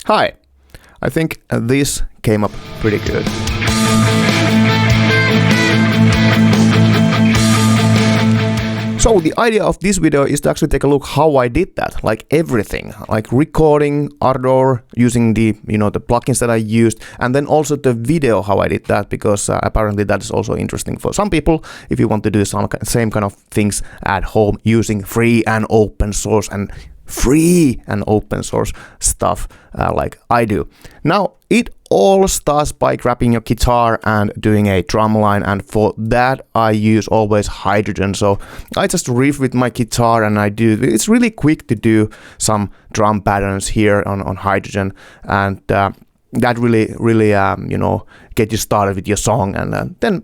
Hi, I think this came up pretty good. So the idea of this video is to actually take a look how I did that, like everything, like recording, Ardour, using the the plugins that I used, and then also the video how I did that, because apparently that is also interesting for some people if you want to do some same kind of things at home using free and open source stuff like I do. Now it all starts by grabbing your guitar and doing a drum line, and for that I use always Hydrogen. So I just riff with my guitar and it's really quick to do some drum patterns here on Hydrogen, and that really get you started with your song, and then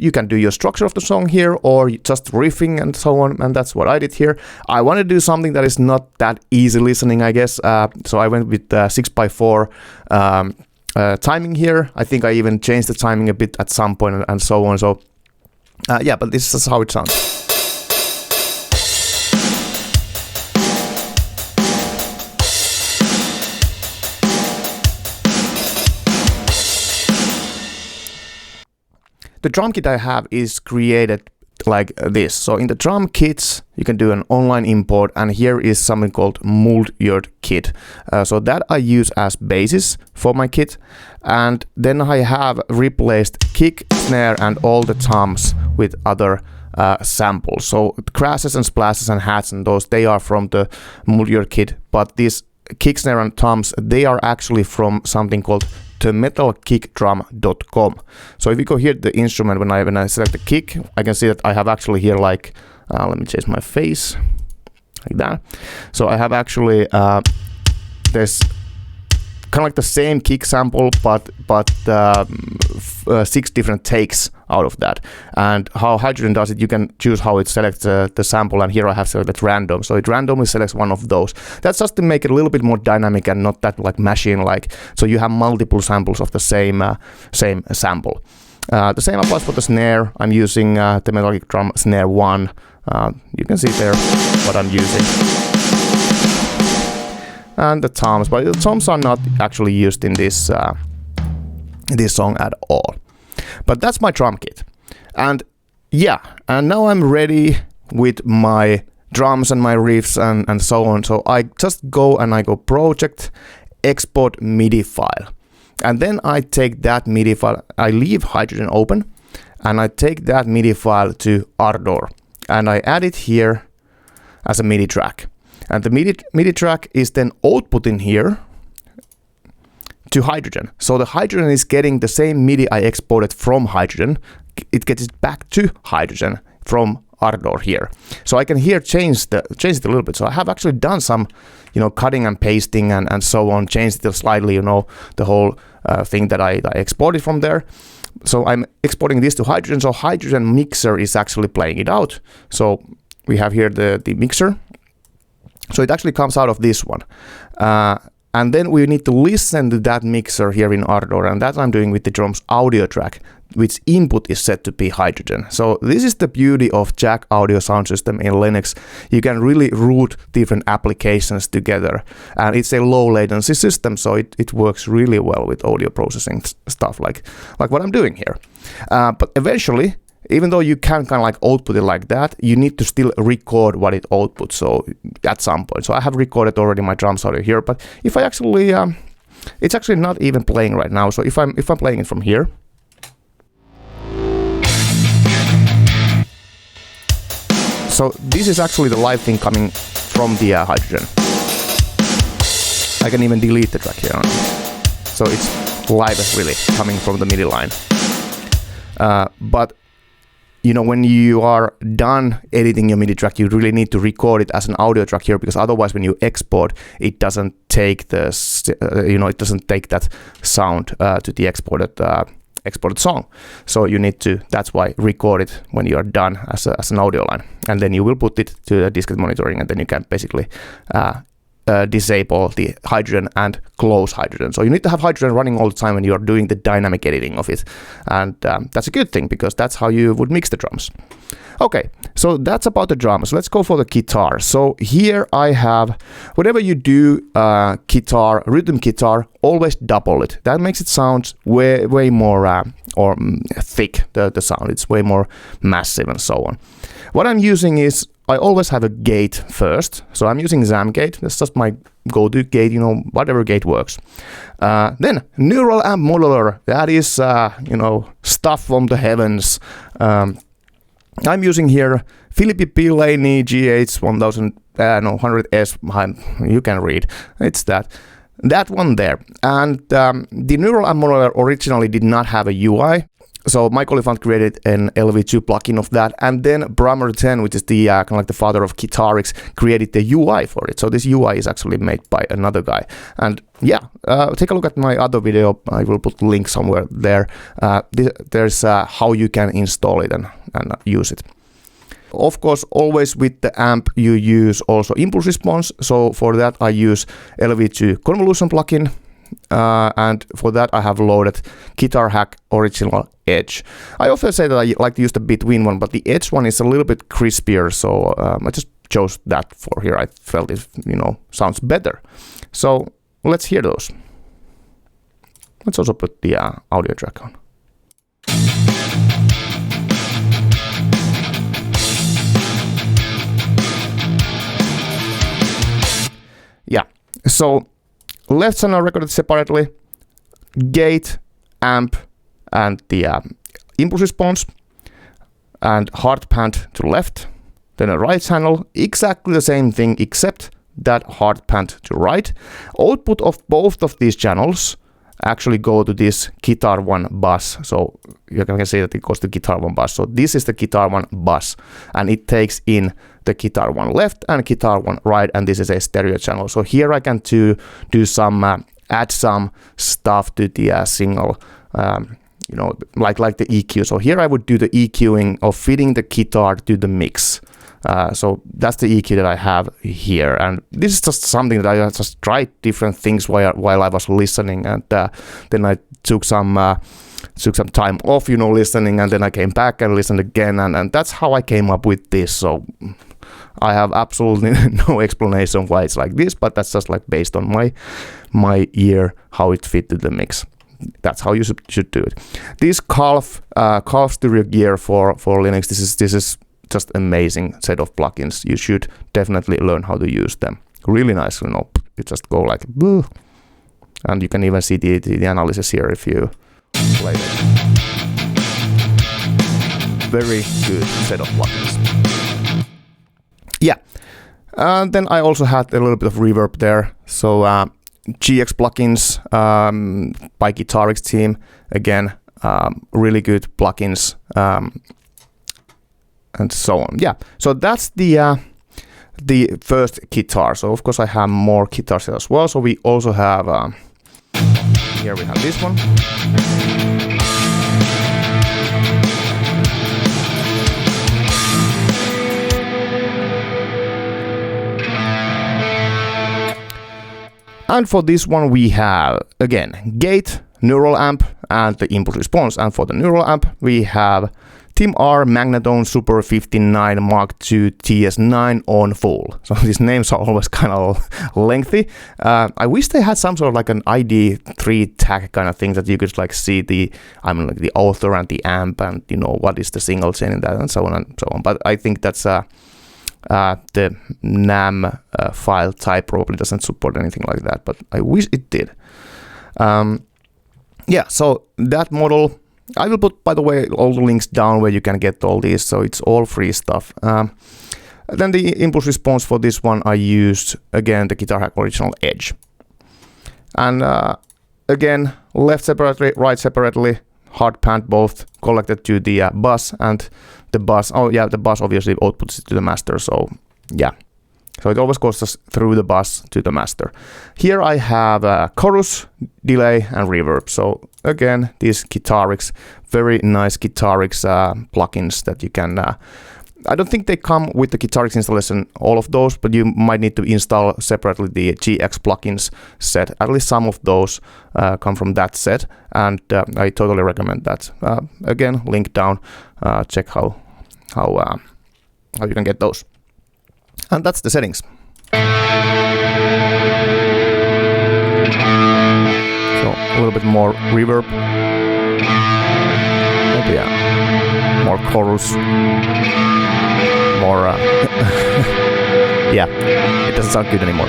you can do your structure of the song here or just riffing and so on, and that's what I did here. I want to do something that is not that easy listening, I guess, so I went with 6x4 timing here. I think I even changed the timing a bit at some point and so on. So yeah, but this is how it sounds. The drum kit I have is created like this. So in the drum kits, you can do an online import, and here is something called Mold Your Kit. So that I use as basis for my kit, and then I have replaced kick, snare, and all the toms with other samples. So crashes and splashes and hats and those, they are from the Mold Kit, but these kick, snare, and toms, they are actually from something called themetalkickdrum.com. So if you go here to the instrument, when I select the kick, I can see that I have actually here like, let me change my face, like that. So I have actually, there's kind of like the same kick sample, but 6 different takes out of that. And how Hydrogen does it, you can choose how it selects the sample, and here I have selected random, so it randomly selects one of those. That's just to make it a little bit more dynamic and not that like machine-like, so you have multiple samples of the same sample. The same applies for the snare. I'm using the Metal Geek Drum Snare 1. You can see there what I'm using. And the toms, but the toms are not actually used in this song at all. But that's my drum kit. And yeah, and now I'm ready with my drums and my riffs and so on. So I just go project, export MIDI file. And then I take that MIDI file, I leave Hydrogen open, and I take that MIDI file to Ardour. And I add it here as a MIDI track. And the MIDI track is then output in here to Hydrogen. So the Hydrogen is getting the same MIDI I exported from Hydrogen. It gets it back to Hydrogen from Ardour here. So I can here change it a little bit. So I have actually done some, cutting and pasting and so on, changed it slightly, the whole thing that I exported from there. So I'm exporting this to Hydrogen. So Hydrogen mixer is actually playing it out. So we have here the mixer. So it actually comes out of this one. And then we need to listen to that mixer here in Ardour, and that I'm doing with the drums audio track, which input is set to be Hydrogen. So this is the beauty of Jack Audio sound system in Linux. You can really route different applications together, and it's a low latency system, so it works really well with audio processing stuff like what I'm doing here. But eventually, even though you can kind of like output it like that, you need to still record what it outputs. So at some point, so I have recorded already my drums audio here. But if I actually, it's actually not even playing right now. So if I'm playing it from here, so this is actually the live thing coming from the Hydrogen. I can even delete the track here. So it's live really coming from the MIDI line. But when you are done editing your MIDI track, you really need to record it as an audio track here, because otherwise when you export, it doesn't take it doesn't take that sound to the exported song. So you need to, that's why, record it when you are done as an audio line. And then you will put it to the diskette monitoring, and then you can basically disable the hydrogen and close hydrogen. So you need to have hydrogen running all the time when you are doing the dynamic editing of it. And that's a good thing because that's how you would mix the drums. Okay, so that's about the drums. Let's go for the guitar. So here I have, whenever you do guitar, rhythm guitar, always double it. That makes it sound way more thick, the sound. It's way more massive and so on. What I'm using is, I always have a gate first. So I'm using XAM gate. That's just my go-to gate, you know, whatever gate works. Then neural amp modeler. That is, you know, stuff from the heavens. I'm using here Philippi Laney GH100S. You can read. It's that one there. And the neural amp modeler originally did not have a UI. So Mike Oliphant created an LV2 plugin of that, and then Brummer 10, which is the kind of like the father of Guitarix, created the UI for it. So this UI is actually made by another guy. And yeah, take a look at my other video. I will put a link somewhere there. There's how you can install it and use it. Of course, always with the amp, you use also impulse response. So for that, I use LV2 convolution plugin. And for that, I have loaded Guitar Hack Original Edge. I often say that I like to use the between one, but the Edge one is a little bit crispier, so I just chose that for here. I felt it, you know, sounds better. So let's hear those. Let's also put the audio track on. Yeah, so left channel recorded separately, gate, amp, and the impulse response, and hard pant to left. Then a right channel, exactly the same thing except that hard pant to right. Output of both of these channels actually go to this guitar 1 bus. So you can see that it goes to guitar 1 bus. So this is the guitar 1 bus, and it takes in the guitar 1 left and guitar 1 right, and this is a stereo channel. So here I can do some add some stuff to the signal, you know, like the EQ. So here I would do the EQing of fitting the guitar to the mix. So that's the EQ that I have here, and this is just something that I just tried different things while I was listening, and then I took some time off, you know, listening, and then I came back and listened again, and that's how I came up with this. So I have absolutely no explanation why it's like this, but that's just like based on my ear, how it fit to the mix. That's how you should do it. This Calf stereo gear for Linux, this is just amazing set of plugins. You should definitely learn how to use them. Really nice, you know. You just go like, boo. And you can even see the analysis here if you play it. Very good set of plugins. Yeah. And then I also had a little bit of reverb there. So GxPlugings by Guitarix team. Again, really good plugins. And so on. Yeah, so that's the first guitar. So of course I have more guitars as well. So we also have here we have this one. And for this one we have again gate, neural amp, and the impulse response. And for the neural amp we have Tim R Magnatone Super 59 Mark II TS9 on full. So these names are always kind of lengthy. I wish they had some sort of like an ID3 tag kind of thing that you could like see the like the author and the amp and you know what is the single chain in that and so on and so on. But I think that's the NAM file type probably doesn't support anything like that. But I wish it did. Yeah. So that model. I will put, by the way, all the links down where you can get all these, so it's all free stuff. Then the impulse response for this one, I used, again, the Guitar Hack Original Edge. And again, left separately, right separately, hard pant both collected to the bus, and the bus, oh yeah, the bus obviously outputs it to the master, so yeah. So it always goes just through the bus to the master. Here I have chorus, delay, and reverb. So again, these Guitarix, very nice Guitarix plugins that you can I don't think they come with the Guitarix installation, all of those, but you might need to install separately the GxPlugins set. At least some of those come from that set, and I totally recommend that. Again, link down. Check how you can get those. And that's the settings. So a little bit more reverb. Maybe more chorus. More yeah, it doesn't sound good anymore.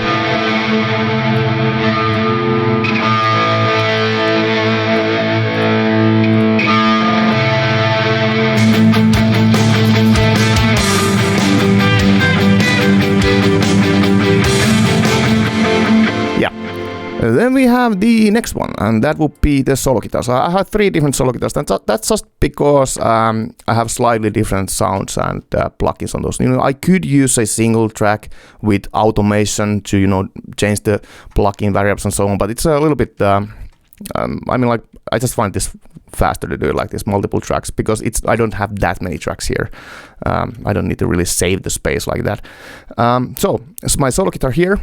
Then we have the next one, and that would be the solo guitar. So I have 3 different solo guitars. That's just because I have slightly different sounds and plugins on those. I could use a single track with automation to change the plugin variables and so on, but it's a little bit. I just find this faster to do it like this, multiple tracks, because I don't have that many tracks here. I don't need to really save the space like that. So it's my solo guitar here.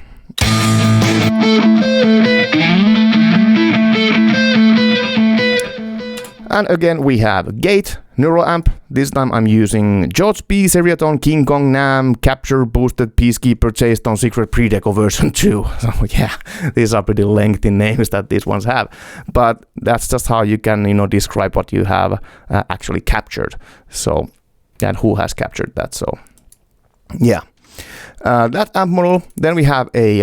And again we have gate, neural amp. This time I'm using George B, Seriatone, King Kong, Nam, Capture, Boosted, Peacekeeper, J-Stone, Secret, Predeco version 2. So yeah, these are pretty lengthy names that these ones have. But that's just how you can describe what you have actually captured. So, and who has captured that. So yeah. That amp model. Then we have a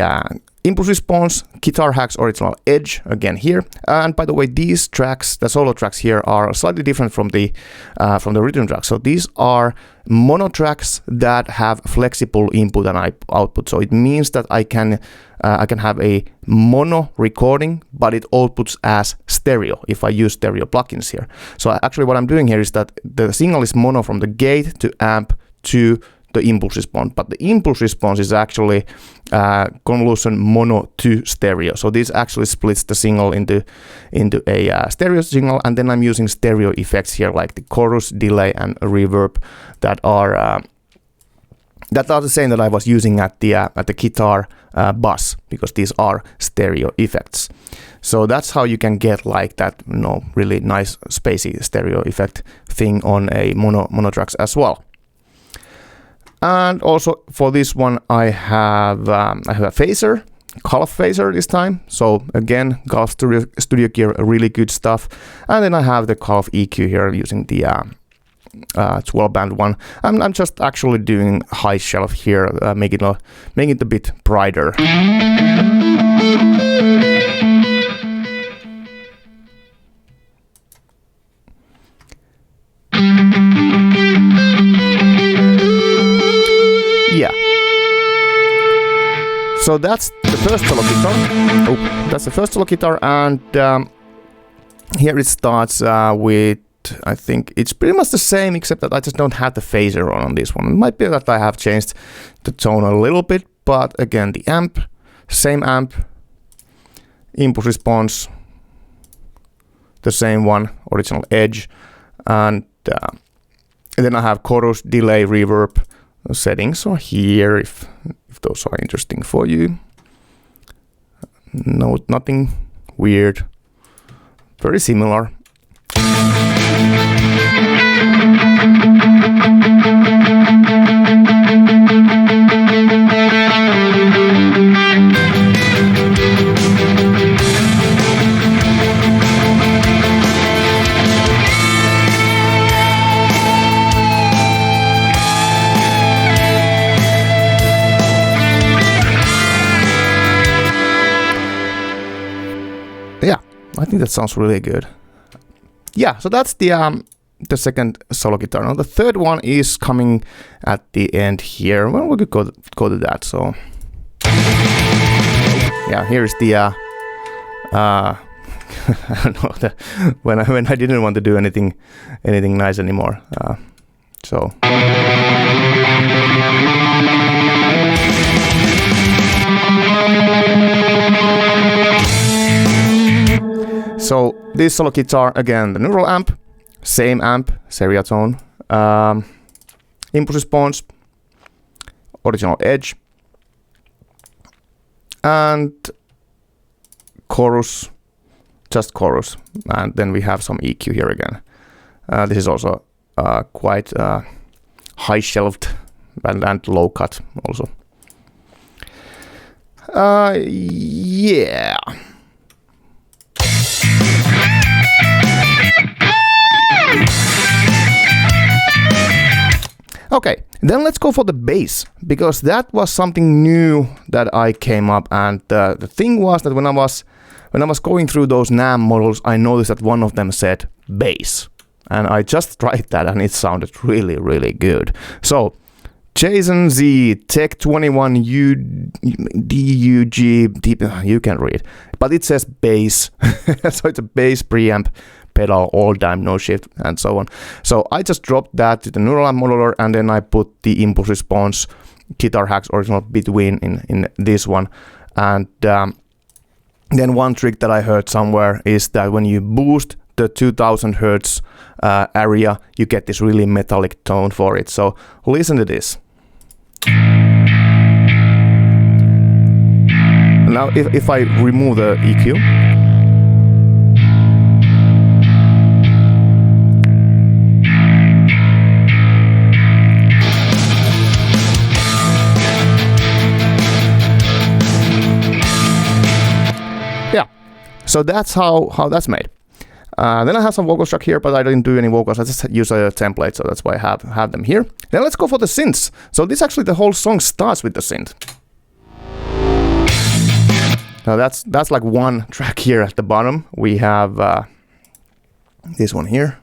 impulse response, Guitar Hacks Original Edge again here. And by the way, these tracks, the solo tracks here, are slightly different from the rhythm tracks. So these are mono tracks that have flexible input and output. So it means that I can have a mono recording, but it outputs as stereo if I use stereo plugins here. So actually, what I'm doing here is that the signal is mono from the gate to amp to the impulse response, but the impulse response is actually convolution mono to stereo. So this actually splits the signal into a stereo signal, and then I'm using stereo effects here, like the chorus, delay, and reverb that are the same that I was using at the guitar bus, because these are stereo effects. So that's how you can get like that, really nice spacey stereo effect thing on a mono tracks as well. And also for this one, I have a phaser, Golf phaser this time. So again, Golf Studio gear, really good stuff. And then I have the Golf EQ here using the 12-band one. I'm just actually doing high shelf here, making it a bit brighter. Yeah. So that's the first solo guitar. That's the first solo guitar, and here it starts with, I think it's pretty much the same, except that I just don't have the phaser on this one. It might be that I have changed the tone a little bit, but again, the amp, same amp, impulse response, the same one, original edge, and then I have chorus, delay, reverb. Settings are here if those are interesting for you. No, nothing weird. Very similar. Yeah, I think that sounds really good. Yeah, so that's the second solo guitar. Now the third one is coming at the end here. Well, we could go to that. So yeah, here's the I don't know, when I didn't want to do anything nice anymore. So. So this solo guitar, again, the neural amp, same amp, Seriatone. impulse response, original edge, and chorus, just chorus, and then we have some EQ here again. This is also quite high shelved and low cut also. Yeah. Okay, then let's go for the bass, because that was something new that I came up, and the thing was that when I was going through those NAMM models, I noticed that one of them said bass, and I just tried that and it sounded really, really good. So Jason Z Tech 21 DUG, you can read, but it says bass, so it's a bass preamp pedal, all time, no shift, and so on. So I just dropped that to the neural amp modeler, and then I put the impulse response Guitar Hacks original between in this one. And then one trick that I heard somewhere is that when you boost the 2000 Hertz area, you get this really metallic tone for it. So listen to this. Now if I remove the EQ, so that's how that's made. Then I have some vocals track here, but I didn't do any vocals. I just use a template, so that's why I have them here. Then let's go for the synths. So this actually, the whole song starts with the synth. Now that's like one track here at the bottom. We have this one here.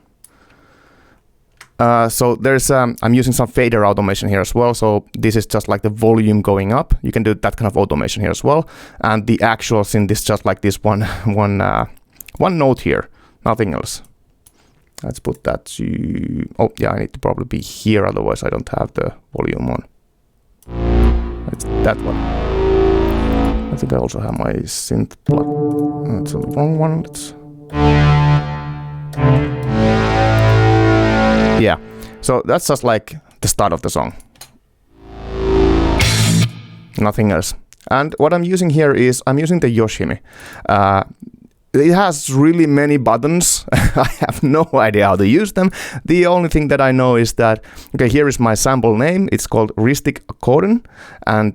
So there's I'm using some fader automation here as well. So this is just like the volume going up. You can do that kind of automation here as well. And the actual synth is just like this one note here, nothing else. Let's put that to, oh yeah, I need to probably be here, otherwise I don't have the volume on. It's that one. I think I also have my synth plug. That's the wrong one. Yeah, so that's just like the start of the song. Nothing else. And what I'm using here is, I'm using the Yoshimi. It has really many buttons. I have no idea how to use them. The only thing that I know is that, okay, here is my sample name. It's called Ristic Accordion. And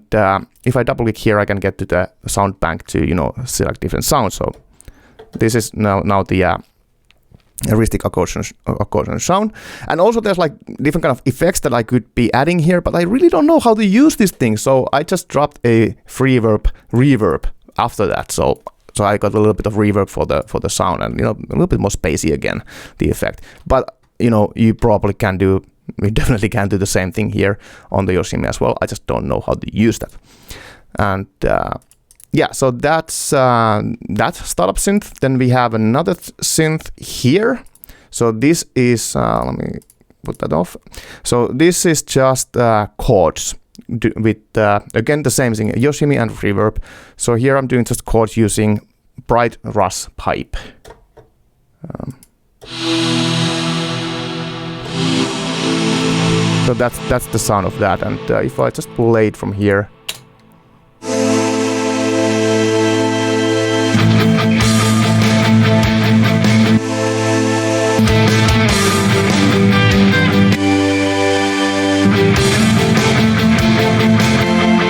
if I double click here, I can get to the sound bank to, you know, select different sounds. So this is now the Ristic accordion sound. And also there's like different kind of effects that I could be adding here, but I really don't know how to use this thing. So I just dropped a reverb after that. So I got a little bit of reverb for the sound, and, you know, a little bit more spacey again, the effect. But, you know, you definitely can do the same thing here on the Yoshimi as well. I just don't know how to use that. And yeah, so that's that startup synth. Then we have another synth here. So this is, let me put that off. So this is just chords with, again, the same thing, Yoshimi and reverb. So here I'm doing just chords using Bright Rush pipe. So that's the sound of that. And if I just play it from here,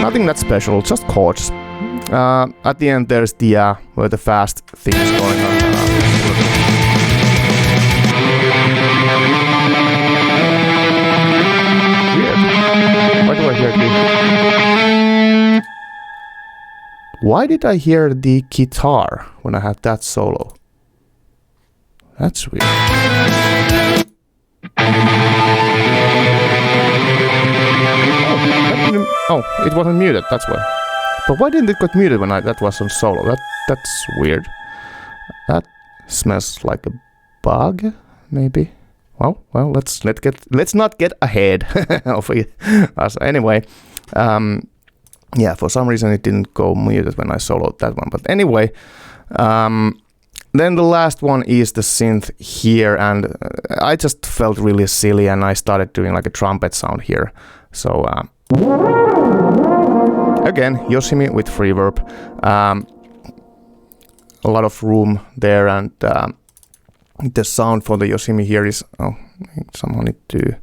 nothing that special, just chords. At the end there's the where the fast thing is going on. Weird. Why do I hear the? Why did I hear the guitar when I had that solo? That's weird. Oh, it wasn't muted, that's why. But why didn't it get muted when that was on solo? That's weird. That smells like a bug, maybe. Well, let's not get ahead of us. Anyway, yeah, for some reason it didn't go muted when I soloed that one. But anyway, Then the last one is the synth here, and I just felt really silly and I started doing like a trumpet sound here. So again, Yosemite with reverb, a lot of room there, and the sound for the Yosemite here is, oh, somehow need to,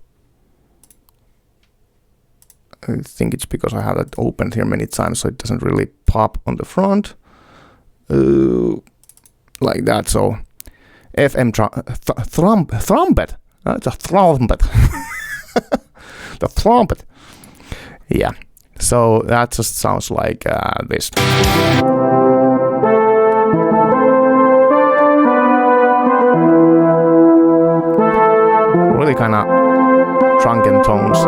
I think it's because I have it opened here many times so it doesn't really pop on the front. Like that, so FM Thrummbfpethff. It's a Thrummbfpethff. The Thrummbfpethff. Yeah, so that just sounds like this. Really kind of drunken tones.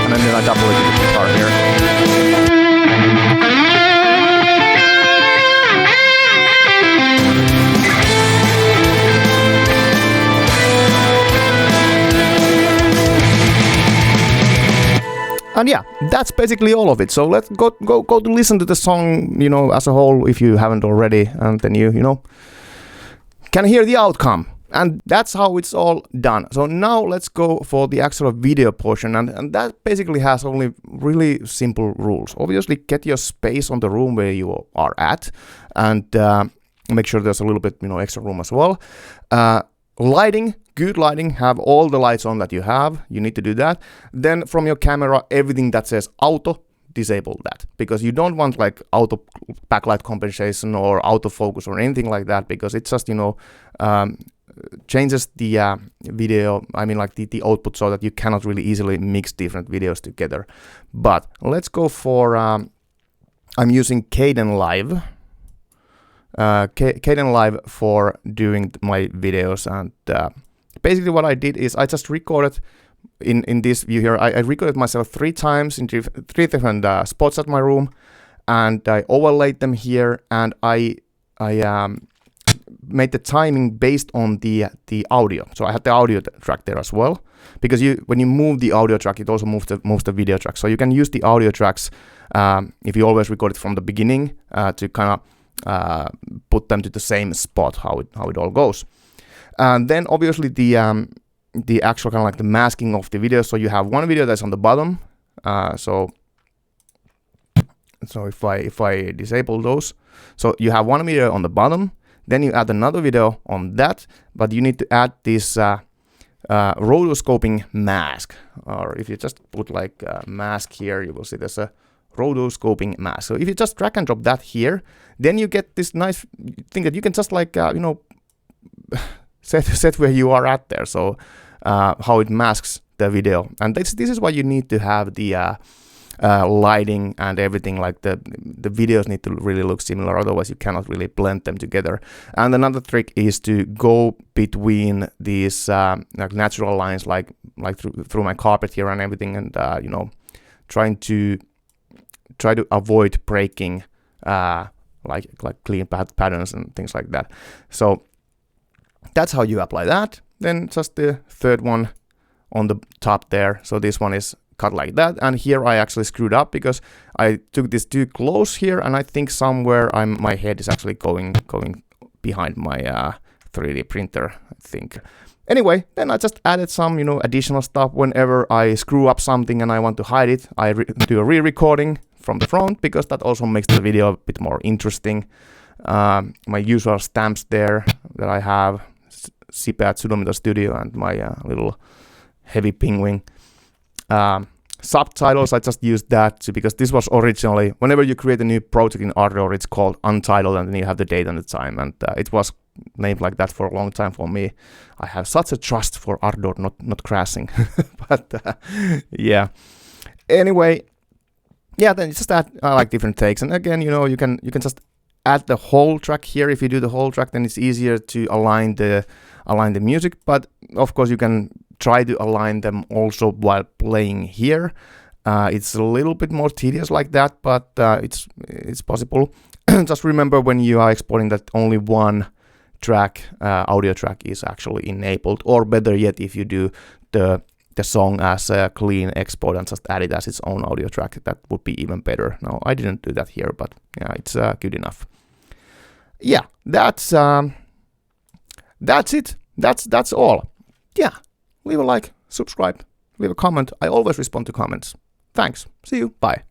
And then I double it with the guitar here. And yeah, that's basically all of it. So let's go to listen to the song, you know, as a whole, if you haven't already, and then you know, can hear the outcome. And that's how it's all done. So now let's go for the actual video portion, and that basically has only really simple rules. Obviously, get your space on the room where you are at, and make sure there's a little bit, you know, extra room as well. Lighting. Good lighting, have all the lights on that you have. You need to do that. Then from your camera, everything that says auto, disable that, because you don't want like auto backlight compensation or autofocus or anything like that, because it just, you know, changes the video, I mean like the output, so that you cannot really easily mix different videos together. But let's go for, I'm using Kdenlive. Kdenlive for doing my videos, and basically what I did is I just recorded in this view here. I recorded myself 3 times in 3 different spots at my room, and I overlaid them here, and I made the timing based on the audio. So I had the audio track there as well, because when you move the audio track, it also moves the video track. So you can use the audio tracks if you always record it from the beginning to kind of put them to the same spot, how it all goes. And then obviously the actual kind of like the masking of the video. So you have one video that's on the bottom. So if I disable those, so you have one video on the bottom, then you add another video on that, but you need to add this rotoscoping mask. Or if you just put like a mask here, you will see there's a rotoscoping mask. So if you just drag and drop that here, then you get this nice thing that you can just like you know, set where you are at there. So how it masks the video, and this is why you need to have the lighting and everything. Like the videos need to really look similar, otherwise you cannot really blend them together. And another trick is to go between these like natural lines, like through my carpet here and everything, and you know, try to avoid breaking like clean patterns and things like that. So that's how you apply that. Then just the third one on the top there. So this one is cut like that, and here I actually screwed up because I took this too close here, and I think somewhere my head is actually going behind my 3D printer, I think. Anyway, then I just added some, you know, additional stuff. Whenever I screw up something and I want to hide it, I do a re-recording from the front, because that also makes the video a bit more interesting. My usual stamps there that I have, Sipe at Ubuntu Studio, and my little heavy penguin. Subtitles, I just used that because this was originally, whenever you create a new project in Ardour, it's called Untitled, and then you have the date and the time, and it was named like that for a long time for me. I have such a trust for Ardour not crashing. But yeah, anyway, yeah, then you just add like different takes, and again, you know, you can just add the whole track here. If you do the whole track, then it's easier to align the music, but of course you can try to align them also while playing here. It's a little bit more tedious like that, but it's possible. Just remember when you are exporting that only one track, audio track, is actually enabled, or better yet, if you do the song as a clean export and just add it as its own audio track, that would be even better. No, I didn't do that here, but yeah, it's good enough. yeah, that's it. That's all. Yeah, leave a like, subscribe, leave a comment. I always respond to comments. Thanks. See you. Bye.